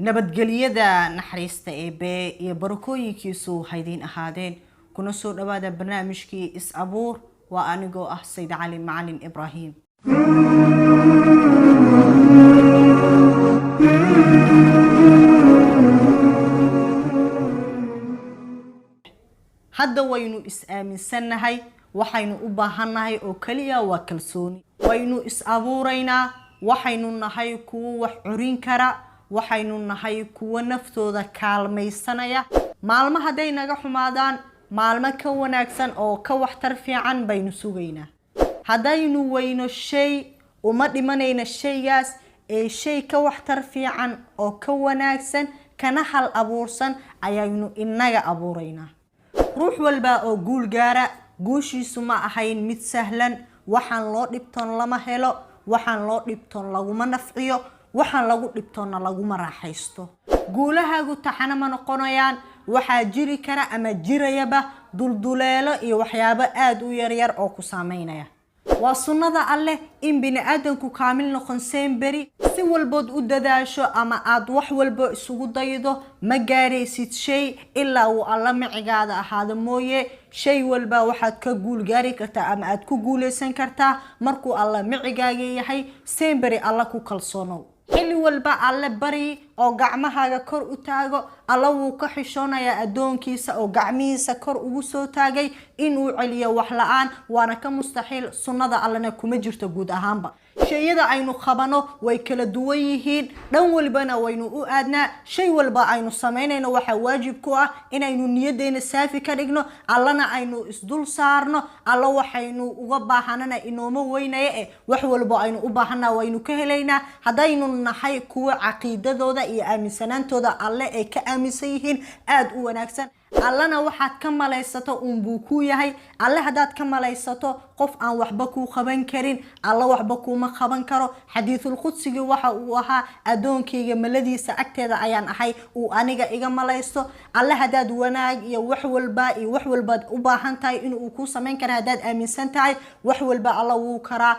nabadgelyada naxariista eebe iyo barakooyinkiisu haydiin ahaadeen kuna soo dhawaada barnaamijkii is abuur waa anigoo ah Sayd Cali Macalin Ibrahim hadda waynu is aaminsanahay waxaynu u baahanahay oo kaliya waa kalsooni waynu is abuuraynaa waxaynu nahay kuwa wax curin kara waxaynu nahay kuwa naftooda kaalmaysanaya maalmo haday naga xumaadaan maalmo ka wanaagsan oo ka waxtar fiican baynu sugaynaa hadaynu weyno shay uma dhimanayna shaygaas ee shay ka waxtar fiican oo ka wanaagsan kana hal abuursan ayaynu inaga abuuraynaa ruux walba oo guul gaara guushiisu ma ahayn mid sahlan waxaan loo dhibtoon lama helo waxaan loo dhibtoon laguma nafciyo waxaan lagu dhibtoona laguma raaxaysto guulahaagu taxana ma noqonayaan waxaa jiri kara ama jirayaba dulduleelo iyo waxyaabo aad u yar oo ku saameynaya waa sunnada alle in bini'aadanku kaamil noqon seenberi si walbood u dadaasho ama aad wax walbo isugu daydo ma gaaraysid shay ilaa uu alla micigaada ahaado mooye shay walba waxaad ka guul gaari kartaa ama aad ku guuleysan kartaa markuu alla micigaaga yahay seenberi alla ku kalsoonow xilli walba alle bari oo gacmahaaga kor u taago alla wuu ka xishoonayaa adoonkiisa oo gacmihiisa kor ugu soo taagay inuu celiyo wax la'aan waana ka mustaxiil sunnada allana kuma jirto guud ahaanba shayada aynu qabano way kala duwan yihiin dhan walbana waynu u aadnaa shay walba aynu sameynayno waxa waajib ku ah inaynu niyadeena saafi ka dhigno allana aynu isdul saarno alla waxaynu uga baahanana inooma weynaya wax walba aynu u baahanaa waynu ka helaynaa hadaynu nahay kuwa caqiidadooda iyo aaminsanaantooda alle ay ka aaminsan yihiin aad u wanaagsan allana waxaad ka malaysato buu ku yahay alle hadaad ka malaysato qof aan waxba ku qaban karin alla waxba kuma qaban karo xadiithul qudsiga waxa uu ahaa adoonkayga maladiisa agteeda ayaan ahay uu aniga iga malaysto alle hadaad wanaag iyo wax walba u baahan tahay inuu ku sameyn karo hadaad aaminsan tahay wax walba alla wuu karaa